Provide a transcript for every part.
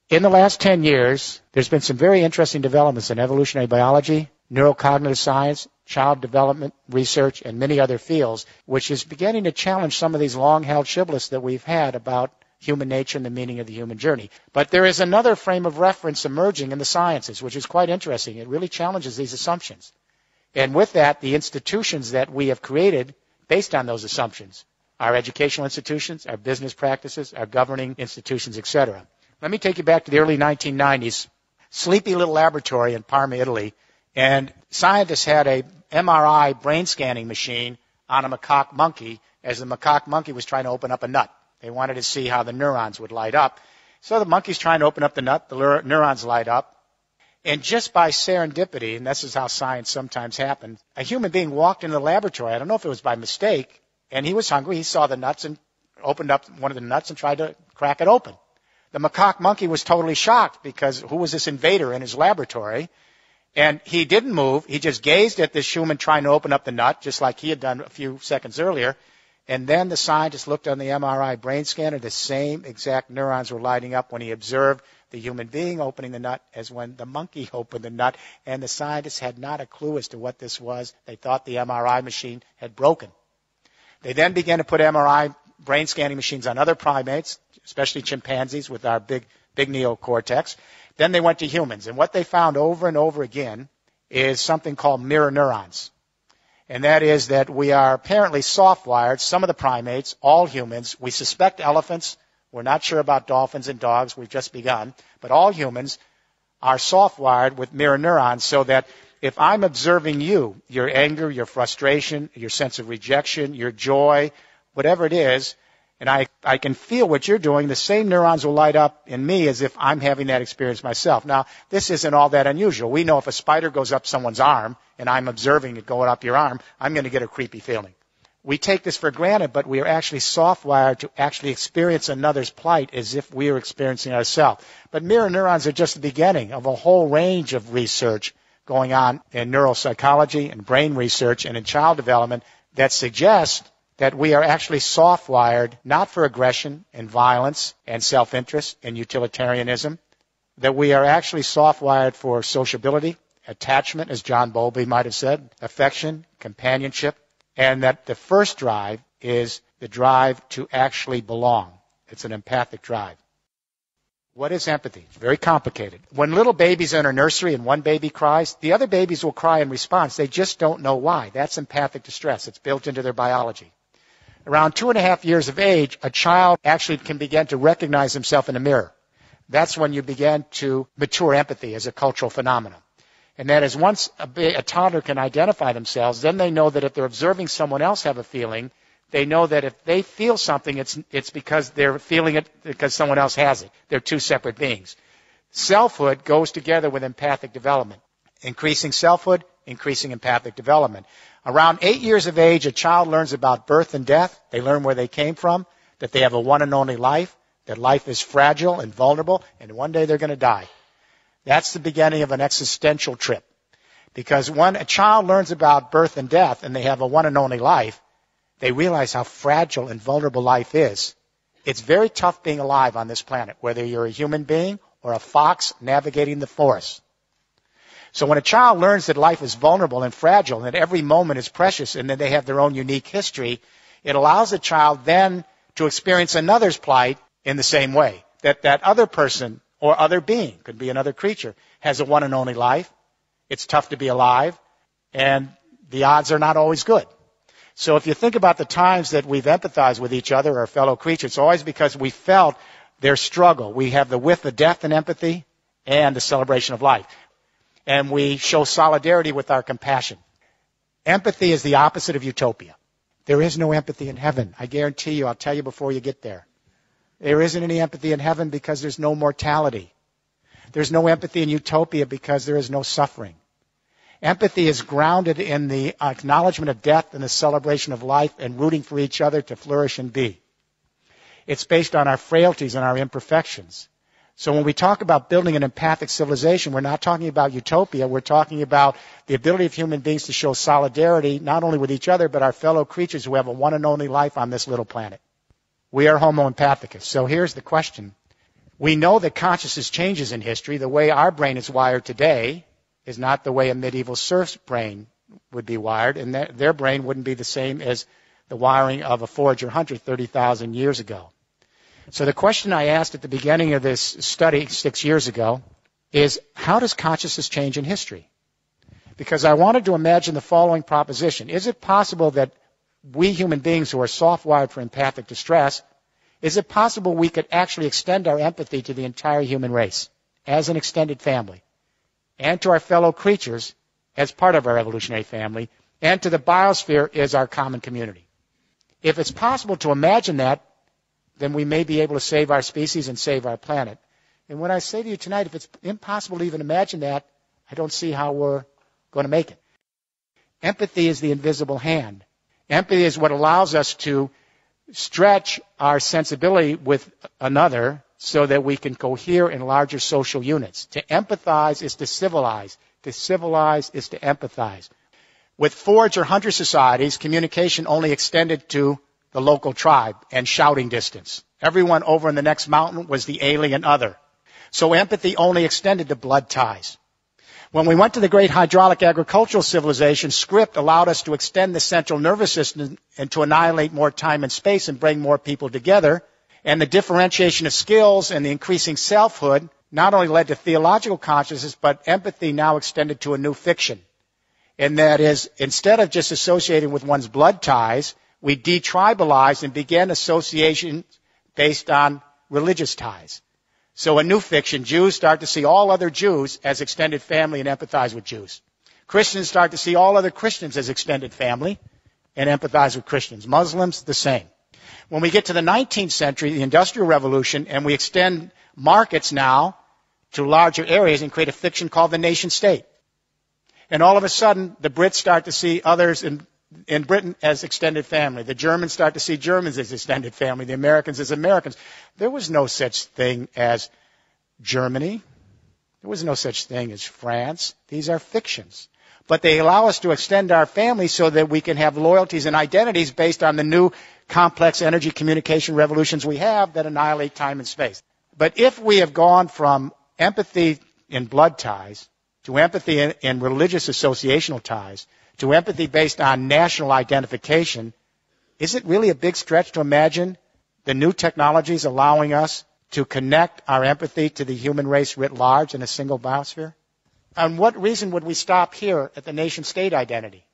In the last 10 years, there's been some very interesting developments in evolutionary biology, neurocognitive science, child development research, and many other fields, which is beginning to challenge some of these long-held shibboleths that we've had about human nature and the meaning of the human journey. But there is another frame of reference emerging in the sciences, which is quite interesting. It really challenges these assumptions. And with that, the institutions that we have created based on those assumptions, our educational institutions, our business practices, our governing institutions, etc. Let me take you back to the early 1990s, sleepy little laboratory in Parma, Italy, and scientists had a MRI brain scanning machine on a macaque monkey as the macaque monkey was trying to open up a nut. They wanted to see how the neurons would light up. So the monkey's trying to open up the nut, the neurons light up, and just by serendipity, and this is how science sometimes happens, a human being walked into the laboratory. I don't know if it was by mistake, and he was hungry. He saw the nuts and opened up one of the nuts and tried to crack it open. The macaque monkey was totally shocked because who was this invader in his laboratory? And he didn't move. He just gazed at this human trying to open up the nut, just like he had done a few seconds earlier. And then the scientist looked on the MRI brain scanner. The same exact neurons were lighting up when he observed the human being opening the nut as when the monkey opened the nut. And the scientists had not a clue as to what this was. They thought the MRI machine had broken. They then began to put MRI brain scanning machines on other primates, especially chimpanzees with our big neocortex. Then they went to humans. And what they found over and over again is something called mirror neurons. And that is that we are apparently soft-wired, some of the primates, all humans. We suspect elephants. We're not sure about dolphins and dogs. We've just begun. But all humans are soft-wired with mirror neurons so that if I'm observing you, your anger, your frustration, your sense of rejection, your joy, whatever it is, and I can feel what you're doing, the same neurons will light up in me as if I'm having that experience myself. Now, this isn't all that unusual. We know if a spider goes up someone's arm and I'm observing it going up your arm, I'm going to get a creepy feeling. We take this for granted, but we are actually soft-wired to actually experience another's plight as if we are experiencing ourselves. But mirror neurons are just the beginning of a whole range of research going on in neuropsychology and brain research and in child development that suggests that we are actually soft-wired not for aggression and violence and self-interest and utilitarianism, that we are actually soft-wired for sociability, attachment, as John Bowlby might have said, affection, companionship, and that the first drive is the drive to actually belong. It's an empathic drive. What is empathy? It's very complicated. When little babies enter nursery and one baby cries, the other babies will cry in response. They just don't know why. That's empathic distress. It's built into their biology. Around 2.5 years of age, a child actually can begin to recognize himself in a mirror. That's when you begin to mature empathy as a cultural phenomenon. And that is once a toddler can identify themselves, then they know that if they're observing someone else have a feeling, they know that if they feel something, it's because they're feeling it because someone else has it. They're two separate beings. Selfhood goes together with empathic development. Increasing selfhood, increasing empathic development. Around 8 years of age, a child learns about birth and death. They learn where they came from, that they have a one and only life, that life is fragile and vulnerable, and one day they're going to die. That's the beginning of an existential trip. Because when a child learns about birth and death and they have a one and only life, they realize how fragile and vulnerable life is. It's very tough being alive on this planet, whether you're a human being or a fox navigating the forest. So when a child learns that life is vulnerable and fragile and that every moment is precious and that they have their own unique history, it allows the child then to experience another's plight in the same way. That other person or other being, could be another creature, has a one and only life. It's tough to be alive, and the odds are not always good. So if you think about the times that we've empathized with each other, our fellow creatures, it's always because we felt their struggle. We have the width of death in empathy and the celebration of life. And we show solidarity with our compassion. Empathy is the opposite of utopia. There is no empathy in heaven. I guarantee you, I'll tell you before you get there. There isn't any empathy in heaven because there's no mortality. There's no empathy in utopia because there is no suffering. Empathy is grounded in the acknowledgement of death and the celebration of life and rooting for each other to flourish and be. It's based on our frailties and our imperfections. So when we talk about building an empathic civilization, we're not talking about utopia. We're talking about the ability of human beings to show solidarity not only with each other, but our fellow creatures who have a one and only life on this little planet. We are Homo empathicus. So here's the question. We know that consciousness changes in history. The way our brain is wired today is not the way a medieval serf's brain would be wired, and their brain wouldn't be the same as the wiring of a forager hunter 30,000 years ago. So the question I asked at the beginning of this study 6 years ago is, how does consciousness change in history? Because I wanted to imagine the following proposition. Is it possible that we human beings who are soft-wired for empathic distress, is it possible we could actually extend our empathy to the entire human race as an extended family, and to our fellow creatures as part of our evolutionary family, and to the biosphere as our common community? If it's possible to imagine that, then we may be able to save our species and save our planet. And when I say to you tonight, if it's impossible to even imagine that, I don't see how we're going to make it. Empathy is the invisible hand. Empathy is what allows us to stretch our sensibility with another so that we can cohere in larger social units. To empathize is to civilize. To civilize is to empathize. With forage or hunter societies, communication only extended to the local tribe and shouting distance. Everyone over in the next mountain was the alien other. So empathy only extended to blood ties. When we went to the great hydraulic agricultural civilization, script allowed us to extend the central nervous system and to annihilate more time and space and bring more people together. And the differentiation of skills and the increasing selfhood not only led to theological consciousness, but empathy now extended to a new fiction. And that is, instead of just associating with one's blood ties, we detribalized and began association based on religious ties. So a new fiction, Jews start to see all other Jews as extended family and empathize with Jews. Christians start to see all other Christians as extended family and empathize with Christians. Muslims, the same. When we get to the 19th century, the Industrial Revolution, and we extend markets now to larger areas and create a fiction called the nation state. And all of a sudden, the Brits start to see others in Britain as extended family. The Germans start to see Germans as extended family. The Americans as Americans. There was no such thing as Germany. There was no such thing as France. These are fictions. But they allow us to extend our family so that we can have loyalties and identities based on the new complex energy communication revolutions we have that annihilate time and space. But if we have gone from empathy in blood ties to empathy in religious associational ties, to empathy based on national identification, is it really a big stretch to imagine the new technologies allowing us to connect our empathy to the human race writ large in a single biosphere? On what reason would we stop here at the nation-state identity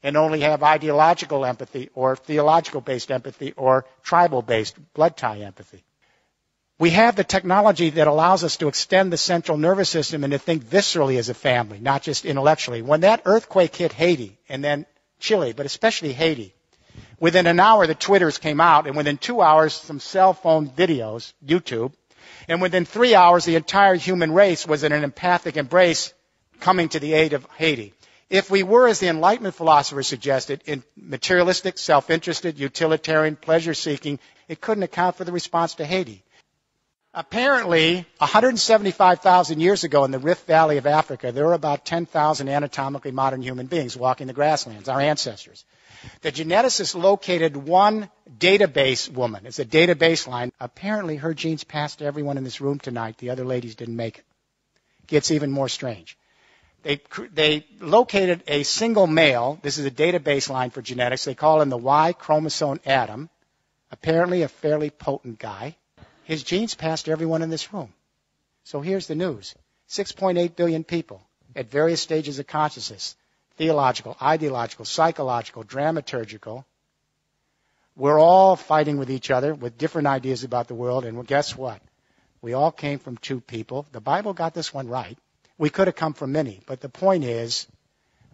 and only have ideological empathy or theological-based empathy or tribal-based blood tie empathy? We have the technology that allows us to extend the central nervous system and to think viscerally as a family, not just intellectually. When that earthquake hit Haiti, and then Chile, but especially Haiti, within an hour the Twitters came out, and within 2 hours some cell phone videos, YouTube, and within 3 hours the entire human race was in an empathic embrace coming to the aid of Haiti. If we were, as the Enlightenment philosophers suggested, in materialistic, self-interested, utilitarian, pleasure-seeking, it couldn't account for the response to Haiti. Apparently, 175,000 years ago in the Rift Valley of Africa, there were about 10,000 anatomically modern human beings walking the grasslands, our ancestors. The geneticists located one database woman. It's a database line. Apparently, her genes passed to everyone in this room tonight. The other ladies didn't make it. Gets even more strange. They located a single male. This is a database line for genetics. They call him the Y chromosome Adam. Apparently a fairly potent guy. His genes passed to everyone in this room. So here's the news. 6.8 billion people at various stages of consciousness, theological, ideological, psychological, dramaturgical. We're all fighting with each other with different ideas about the world, and guess what? We all came from two people. The Bible got this one right. We could have come from many, but the point is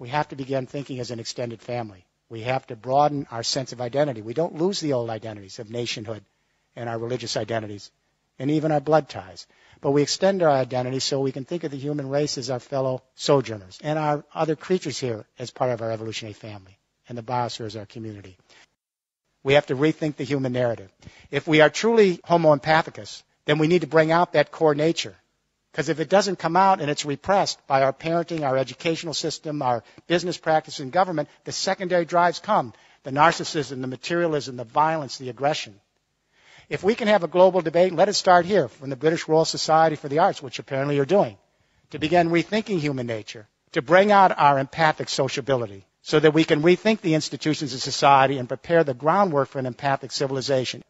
we have to begin thinking as an extended family. We have to broaden our sense of identity. We don't lose the old identities of nationhood and our religious identities and even our blood ties. But we extend our identity so we can think of the human race as our fellow sojourners and our other creatures here as part of our evolutionary family and the biosphere as our community. We have to rethink the human narrative. If we are truly homo empathicus, then we need to bring out that core nature. Because if it doesn't come out and it's repressed by our parenting, our educational system, our business practice and government, the secondary drives come. The narcissism, the materialism, the violence, the aggression. If we can have a global debate, let it start here from the British Royal Society for the Arts, which apparently you're doing, to begin rethinking human nature, to bring out our empathic sociability so that we can rethink the institutions of society and prepare the groundwork for an empathic civilization.